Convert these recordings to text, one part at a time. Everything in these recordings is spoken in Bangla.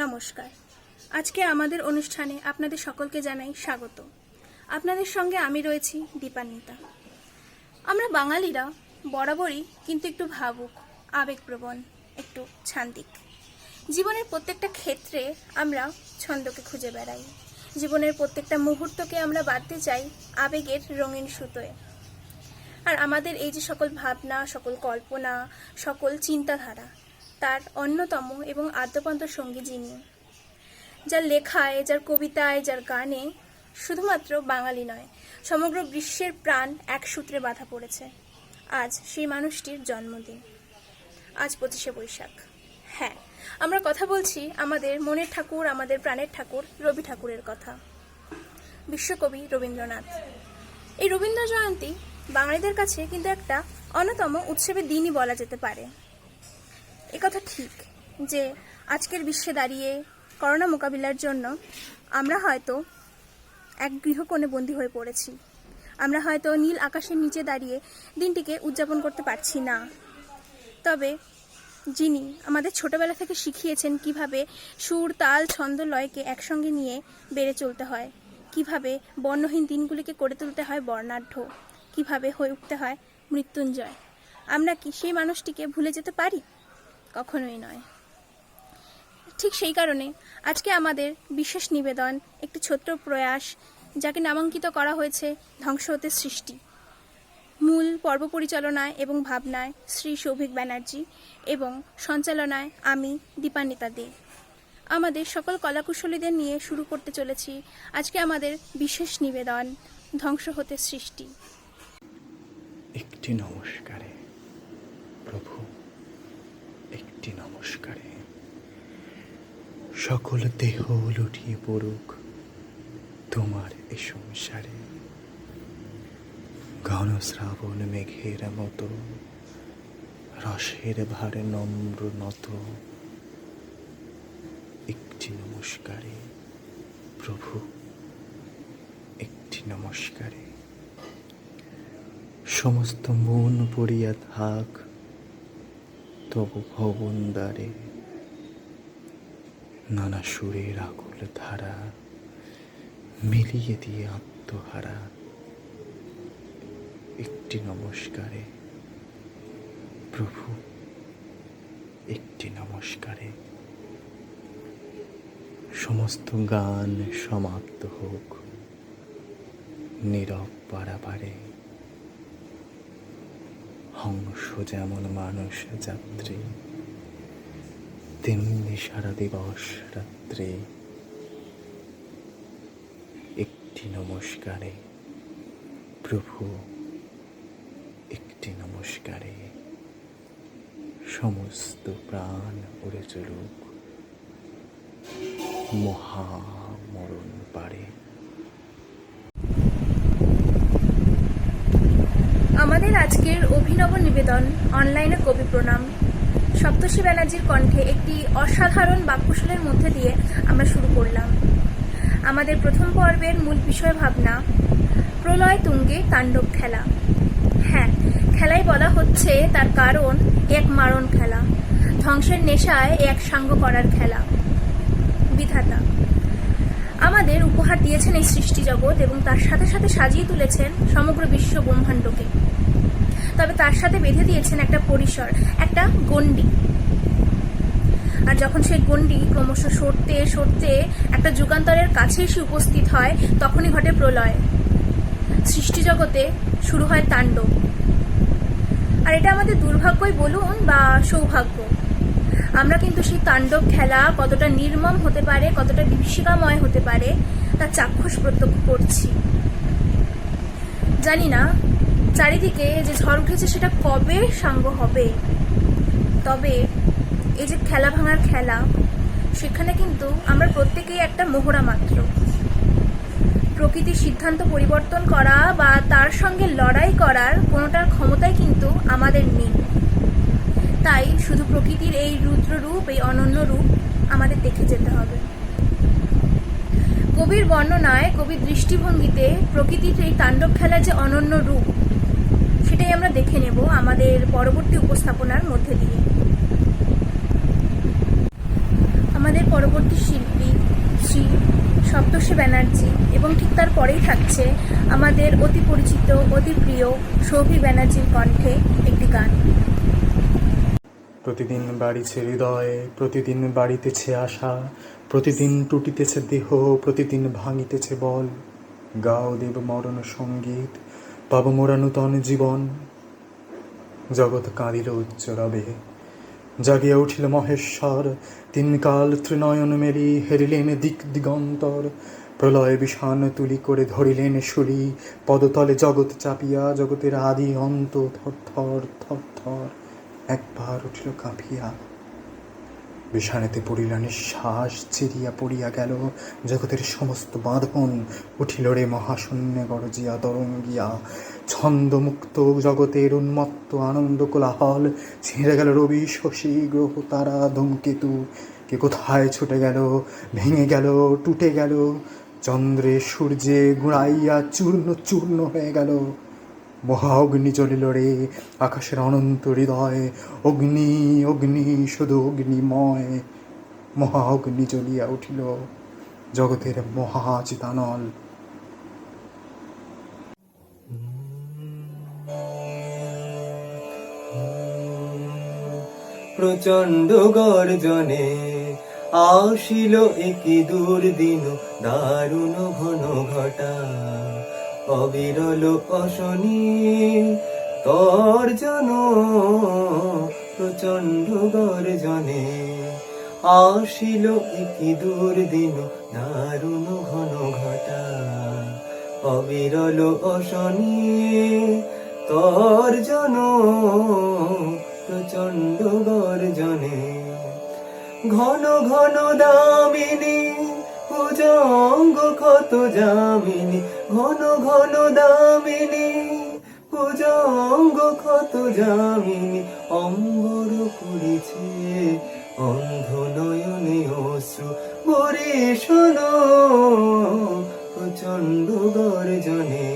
নমস্কার। আজকে আমাদের অনুষ্ঠানে আপনাদের সকলকে জানাই স্বাগত। আপনাদের সঙ্গে আমি রয়েছি দীপান্বিতা। আমরা বাঙালিরা বরাবরই কিন্তু একটু ভাবুক, আবেগপ্রবণ, একটু ছান্দিক। জীবনের প্রত্যেকটা ক্ষেত্রে আমরা ছন্দকে খুঁজে বেড়াই। জীবনের প্রত্যেকটা মুহূর্তকে আমরা বাঁধতে চাই আবেগের রঙিন সুতোয়। আর আমাদের এই যে সকল ভাবনা, সকল কল্পনা, সকল চিন্তাধারা, তার অন্যতম এবং আদ্যপান্ত সঙ্গী যিনি, যার লেখায়, যার কবিতায়, যার গানে শুধুমাত্র বাঙালি নয়, সমগ্র বিশ্বের প্রাণ এক সূত্রে বাঁধা পড়েছে। আজ সেই মানুষটির জন্মদিন, আজ 25শে বৈশাখ। হ্যাঁ, আমরা কথা বলছি আমাদের মনের ঠাকুর, আমাদের প্রাণের ঠাকুর রবি ঠাকুরের কথা, বিশ্বকবি রবীন্দ্রনাথ। এই রবীন্দ্র জয়ন্তী বাঙালিদের কাছে কিন্তু একটা অন্যতম উৎসবের দিনই বলা যেতে পারে। একথা ঠিক যে আজকের বিশ্বে দাঁড়িয়ে করোনা মোকাবিলার জন্য আমরা হয়তো এক গৃহকোণে বন্দী হয়ে পড়েছি। আমরা হয়তো নীল আকাশের নিচে দাঁড়িয়ে দিনটিকে উদযাপন করতে পারছি না। তবে যিনি আমাদের ছোটবেলা থেকে শিখিয়েছেন কিভাবে সুর, তাল, ছন্দ, লয়কে একসঙ্গে নিয়ে বেড়ে চলতে হয়, কিভাবে বর্ণহীন দিনগুলিকে করে তুলতে হয় বর্ণাঢ্য, কিভাবে হয়ে উঠতে হয় মৃত্যুঞ্জয়, আমরা কি সেই মানুষটিকে ভুলে যেতে পারি? কখনোই নয়। ঠিক সেই কারণে আজকে আমাদের বিশেষ নিবেদন, একটি ছোট্ট প্রয়াস, যাকে নামাঙ্কিত করা হয়েছে ধ্বংস হতে সৃষ্টি। মূল পর্ব পরিচালনায় এবং ভাবনায় শ্রী সৌভিক ব্যানার্জি এবং সঞ্চালনায় আমি দীপান্বিতা দে। আমাদের সকল কলাকুশলীদের নিয়ে শুরু করতে চলেছি আজকে আমাদের বিশেষ নিবেদন ধ্বংস হতে সৃষ্টি। একটি নমস্কারে প্রভু, একটি নমস্কারে সকল দেহ লুটিয়ে পড়ুক তোমার এ সংসারে। ঘন শ্রাবণ মেঘের মতো রসের ভারে নম্র নত, একটি নমস্কারে প্রভু, একটি নমস্কারে। সমস্ত মন পড়িয়া থাক তবু ভবন দ্বারে, নানা সুরের আকুল ধারা মিলিয়ে দিয়ে আত্মহারা, একটি নমস্কারে প্রভু, একটি নমস্কারে। সমস্ত গান সমাপ্ত হোক নীরব পারাবারে, হংস যেমন মানুষ যাত্রী, তেমনি সারা দিবস রাত্রে, একটি নমস্কারে প্রভু, একটি নমস্কারে। সমস্ত প্রাণ উড়ে চলুক মহামরণ পারে। আমাদের আজকের অভিনব নিবেদন অনলাইনে কবি প্রণাম, সপ্তর্ষি ব্যানার্জির কণ্ঠে একটি অসাধারণ বাক্যশালের মধ্যে দিয়ে আমরা শুরু করলাম। আমাদের প্রথম পর্বের মূল বিষয় ভাবনা প্রলয় তুঙ্গে তাণ্ডব খেলা। হ্যাঁ, খেলাই বলা হচ্ছে তার কারণ এক মারণ খেলা, ধ্বংসের নেশায় এক সাঙ্গ করার খেলা। বিধাতা আমাদের উপহার দিয়েছেন এই সৃষ্টি জগৎ এবং তার সাথে সাথে সাজিয়ে তুলেছেন সমগ্র বিশ্ব ব্রহ্মাণ্ডকে। তবে তার সাথে বেঁধে দিয়েছেন একটা পরিসর, একটা গণ্ডি। আর যখন সেই গণ্ডি ক্রমশ সরতে সরতে একটা যুগান্তরের কাছে এসে উপস্থিত হয়, তখনই ঘটে প্রলয়। সৃষ্টি জগতে শুরু হয় তাণ্ডব। আর এটা আমাদের দুর্ভাগ্যই বলুন বা সৌভাগ্য, আমরা কিন্তু সেই তাণ্ডব খেলা কতটা নির্মম হতে পারে, কতটা বিভীষিকাময় হতে পারে, তার চাক্ষুষ প্রত্যক্ষ করছি। জানি না চারিদিকে যে ঝড় উঠেছে সেটা কবে সাঙ্গ হবে, তবে এই যে খেলা ভাঙার খেলা, সেখানে কিন্তু আমরা প্রত্যেকেই একটা মোহরা মাত্র। প্রকৃতির সিদ্ধান্ত পরিবর্তন করা বা তার সঙ্গে লড়াই করার কোনোটার ক্ষমতাই কিন্তু আমাদের নেই। তাই শুধু প্রকৃতির এই রুদ্র রূপ, এই অনন্য রূপ আমাদের দেখে যেতে হবে। কবির বর্ণনায়, কবির দৃষ্টিভঙ্গিতে প্রকৃতির এই তাণ্ডব খেলার যে অনন্য রূপ, সেটাই আমরা দেখে নেব আমাদের পরবর্তী উপস্থাপনার মধ্যে দিয়ে। আমাদের পরবর্তী শিল্পী শ্রী সপ্তর্ষি ব্যানার্জি এবং ঠিক তার পরেই থাকছে আমাদের অতি পরিচিত অতি প্রিয় সৌভি ব্যানার্জির কণ্ঠে একটি গান। প্রতিদিন বাড়িছে হৃদয়, প্রতিদিন বাড়িতেছে আশা, প্রতিদিন টুটিতেছে দেহ, প্রতিদিন ভাঙিতেছে বল। গাও দেব মরণ সঙ্গীত, পাব মোরা নূতন জীবন। জগৎ কাঁদিল উচ্চ রবে, জাগিয়া উঠিল মহেশ্বর। তিন কাল ত্রিনয়ন মেলি হেরিলেন দিক দিগন্তর। প্রলয় বিষাণ তুলি করে ধরিলেন শুলি, পদতলে জগৎ চাপিয়া, জগতের আদি অন্ত থর থর থর থর একবার উঠিল কাঁপিয়া। বিষাণেতে পড়িল নিঃশ্বাস, চিরিয়া পড়িয়া গেল জগতের সমস্ত বাঁধন। উঠিল রে মহাশূন্যে গরজিয়া তরঙ্গিয়া, ছন্দমুক্ত জগতের উন্মত্ত আনন্দ কোলাহল। ছিঁড়ে গেল রবি শশী গ্রহ তারা ধূমকেতু, কে কোথায় ছুটে গেল, ভেঙে গেল, টুটে গেল। চন্দ্রে সূর্যে গুঁড়াইয়া চূর্ণ চূর্ণ হয়ে গেল। মহা অগ্নি জ্বলিল রে আকাশের অনন্ত হৃদয়। অগ্নি অগ্নি শুধু অগ্নিময়। মহা অগ্নি জ্বলিয়া উঠিল জগতের মহাচিতানল। প্রচণ্ড গর্জনে আসিল একি দুর্দিন, দারুণ ঘন ঘটা অবিরল অশনি তর্জন। প্রচণ্ড গর্জনে আসিল একি দুর্দিন, দারুণ ঘন ঘটা অবিরল অশনি তর্জন। প্রচণ্ড গর্জনে ঘন ঘন দামিনী ভুজঙ্গ ক্ষত যামিনী, ঘন ঘন দামিনী ভুজঙ্গ ক্ষত যামিনী। অম্বর পুরিছে অন্ধ নয়নে অশ্রু বরিশন। প্রচণ্ড গর্জনে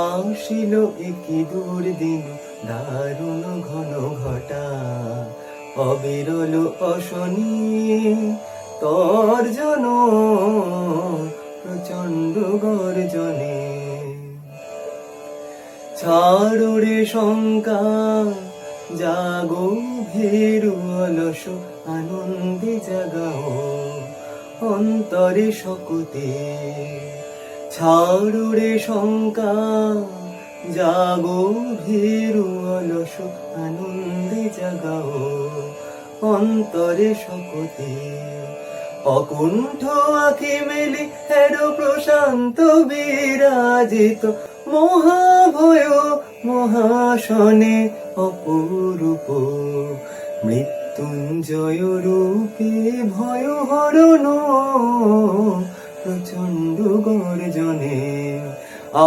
আসিল একি দুর্দিন, দারুণ ঘন ঘটা অবিরল অশনি তর্জন। প্রচণ্ড গর্জনে ছাড়ো রে শঙ্কা, জাগো ভীরু অলস আনন্দে জাগাও অন্তরে শকুতে। ছাড়ো রে শঙ্কা, জাগো ভীরু অলস আনন্দে জাগাও অন্তরে শকুতে। অকুণ্ঠ আঁখি মেলি হেরো প্রশান্ত বিরাজিত, মহাভয় মহাশনে অপরূপ মৃত্যুঞ্জয় রূপে ভয় হরণ। প্রচণ্ড গর্জনে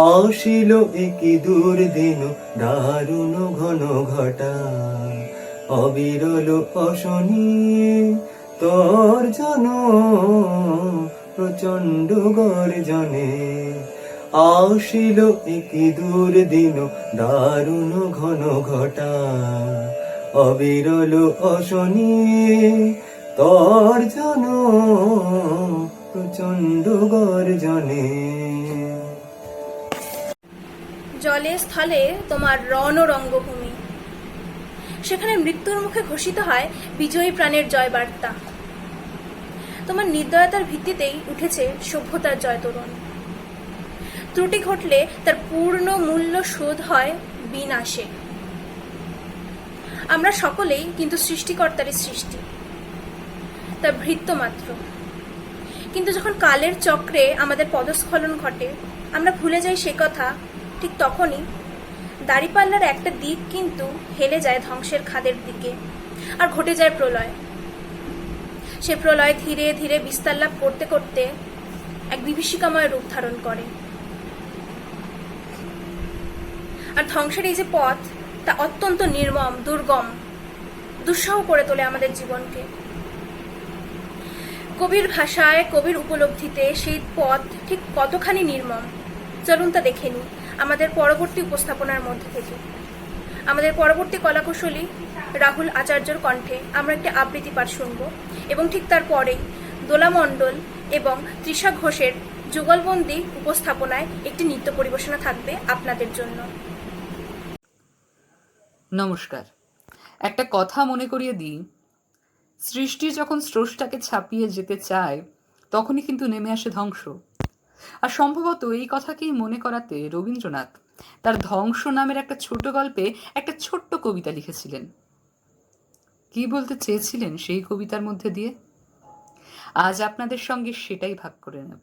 আসিল একি দুর্দিন, দারুণ ঘন ঘটা অবিরল অশনি তর্জন। প্রচণ্ড গর্জনে আসিল একি দুর্দিন, দারুণ ঘন ঘটা অবিরল অশনি তর্জন। প্রচণ্ড গর্জনে জলে স্থলে তোমার রণরঙ্গভূমি, সেখানে মৃত্যুর মুখে ঘোষিত হয় বিজয়ী প্রাণের জয় বার্তা। তোমার নির্দয়তার ভিত্তিতেই উঠেছে সভ্যতার জয়তরণ। ত্রুটি ঘটলে তার পূর্ণ মূল্য শোধ হয় বিনাশে। আমরা সকলেই কিন্তু সৃষ্টিকর্তারই সৃষ্টি, তার ভৃত্য মাত্র। কিন্তু যখন কালের চক্রে আমাদের পদস্খলন ঘটে, আমরা ভুলে যাই সে কথা। ঠিক তখনই দাঁড়িপাল্লার একটা দিক কিন্তু হেলে যায় ধ্বংসের খাদের দিকে, আর ঘটে যায় প্রলয়। সে প্রলয় ধীরে ধীরে বিস্তার লাভ করতে করতে এক বিভীষিকাময় রূপ ধারণ করে। আর ধ্বংসের এই যে পথ, তা অত্যন্ত নির্মম, দুর্গম, দুঃসহ করে তোলে আমাদের জীবনকে। কবির ভাষায়, কবির উপলব্ধিতে সেই পথ ঠিক কতখানি নির্মম, চলুন তা দেখে নিই আমাদের পরবর্তী উপস্থাপনার মধ্যে থেকে। আমাদের পরবর্তী কলাকুশলী রাহুল আচার্যর কণ্ঠে আমরা একটি আবৃত্তি পাঠ শুনব এবং ঠিক তারপরেই দোলা মণ্ডল এবং তৃষা ঘোষের যুগলবন্দি উপস্থাপনায় একটি নৃত্য পরিবেশনা থাকবে আপনাদের জন্য। নমস্কার। একটা কথা মনে করিয়ে দিই, সৃষ্টি যখন স্রষ্টাকে ছাপিয়ে যেতে চায় তখনই কিন্তু নেমে আসে ধ্বংস। আর সম্ভবত এই কথাকেই মনে করাতে রবীন্দ্রনাথ তার ধ্বংস নামের একটা ছোট গল্পে একটা ছোট্ট কবিতা লিখেছিলেন। কি বলতে চেয়েছিলেন সেই কবিতার মধ্যে দিয়ে, আজ আপনাদের সঙ্গে সেটাই ভাগ করে নেব।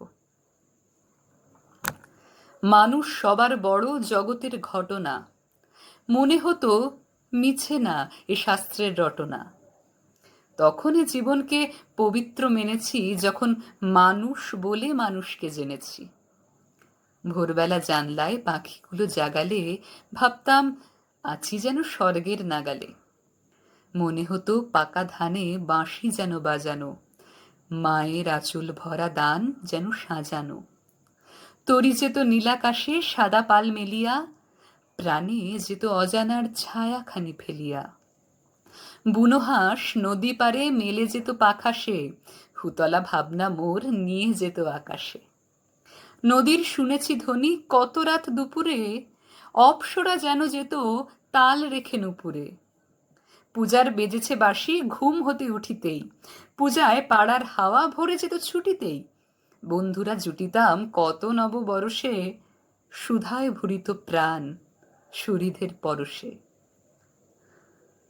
মানুষ সবার বড় জগতের ঘটনা, মনে হতো মিছে না এ শাস্ত্রের রটনা। তখনই জীবনকে পবিত্র মেনেছি যখন মানুষ বলে মানুষকে জেনেছি। ভোরবেলা জানলায় পাখিগুলো জাগালে ভাবতাম আছি যেন স্বর্গের নাগালে। মনে হতো পাকা ধানে বাঁশি যেন বাজানো, মায়ের আঁচল ভরা দান যেন সাজানো। তরি যেত নীলাকাশে সাদা পাল মেলিয়া, প্রাণে যেত অজানার ছায়াখানি ফেলিয়া। বুনো হাঁস নদী পারে মেলে যেত পাখাসে, হুতলা ভাবনা মোর নিয়ে যেত আকাশে। নদীর শুনেছি ধ্বনি কত রাত দুপুরে, অপ্সরা যেন যেত তাল রেখে নুপুরে। পূজার বেজেছে বাঁশি ঘুম হতে উঠিতেই, পূজায় পাড়ার হাওয়া ভরে যেত ছুটিতেই। বন্ধুরা জুটিতাম কত নববরষে, সুধায় ভরিত প্রাণ সুরিধের পরশে।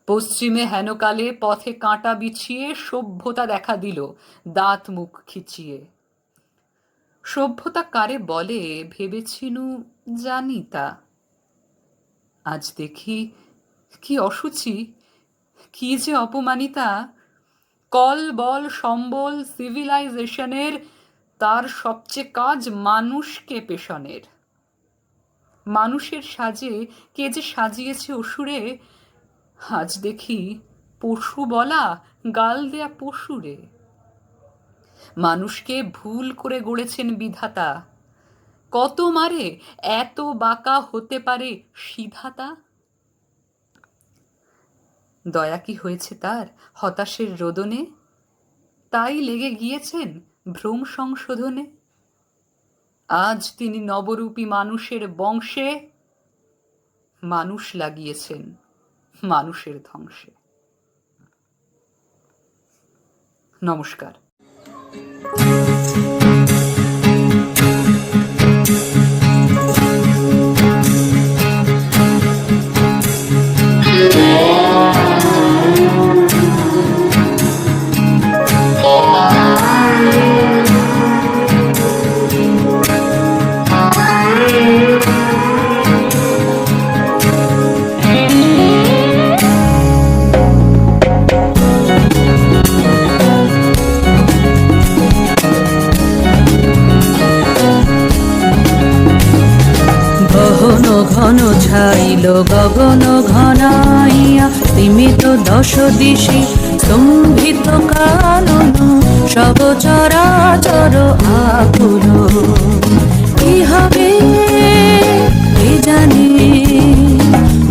পশ্চিমে হেনকালে পথে কাঁটা বিছিয়ে সভ্যতা দেখা দিল দাঁত মুখ খিচিয়ে। সভ্যতা কারে বলে ভেবেছিনু জানি তা, আজ দেখি কি অসুচি, কি যে অপমানিতা। কল বল সম্বল সিভিলাইজেশনের, তার সবচেয়ে কাজ মানুষকে পেশনের। মানুষের সাজে কে যে সাজিয়েছে অসুরে, আজ দেখি পশু বলা গাল দেয়া পশুরে। মানুষকে ভুল করে গড়েছেন বিধাতা, কত মারে এত বাঁকা হতে পারে সিধাতা। দয়া কি হয়েছে তার হতাশের রোদনে, তাই লেগে গিয়েছেন ভ্রম সংশোধনে। আজ তিনি নবরূপী মানুষের বংশে, মানুষ লাগিয়েছেন মানুষের ধ্বংসে। নমস্কার। ঘন ছাইল গগন ঘনাইয়া, সীমিত দশ দিশে স্তম্ভিত কানন, সব চরাচর আকুল। কি হবে কে জানে,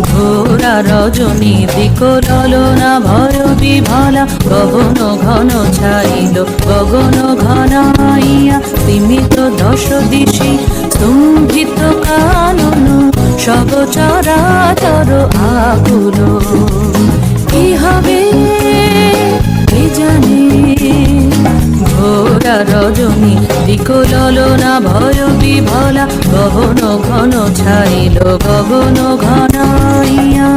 ঘোরা রজনী দিক ললনা ভয় বিভলা। গগন ঘন ছাইল গগন ঘনাইয়া, সীমিত দশ দিশে স্তম্ভিত কানন, সব চরাচর আকুল। কি হবে কে জানে, ঘোরা রজনী দিক ললনা ভয় বিভলা। গগন ঘন ছাইল গগন ঘনাইয়া।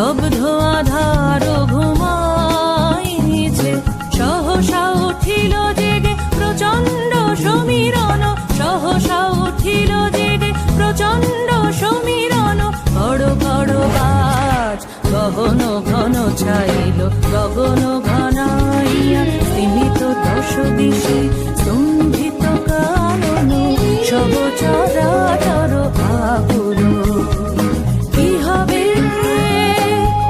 স্তব্ধ আধার ঘুমাইছে, সহসা উঠিল জেগে প্রচণ্ড সমীরণ, সহসা উঠিল জেগে প্রচণ্ড সমীরণ। বড় বড় বাজ গগন ঘন ছাইল, গগন ঘনাইয়া স্তিমিত দশ দিশে স্তম্ভিত কানন, সব চরাচর আকুল। কি হবে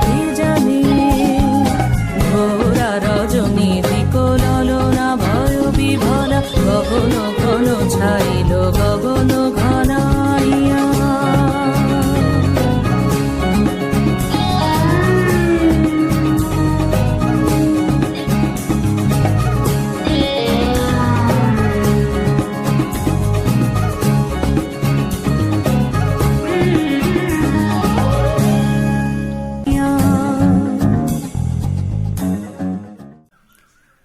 কে জানে, ঘোরা রজনী দিকললনা ভয় বিভলা, গগন ঘন ছাইল, গগন ঘনাইয়া।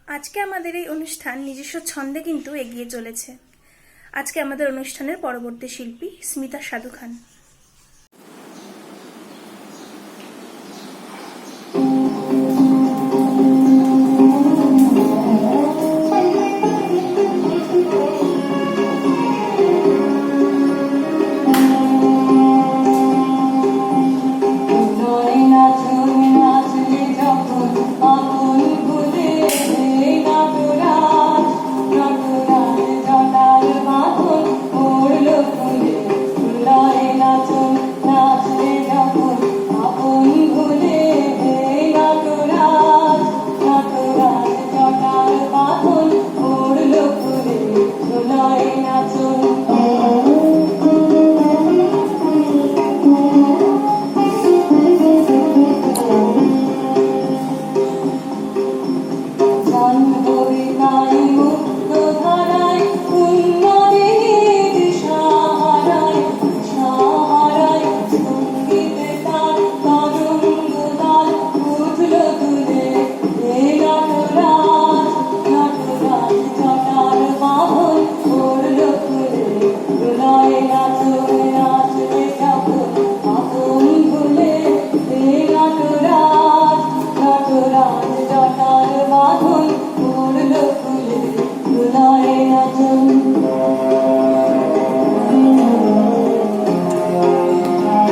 আজকে আমাদের এই অনুষ্ঠান নিজস্ব ছন্দে কিন্তু এগিয়ে চলেছে। আজকে আমাদের অনুষ্ঠানের পরবর্তী শিল্পী স্মিতা সাধু খান।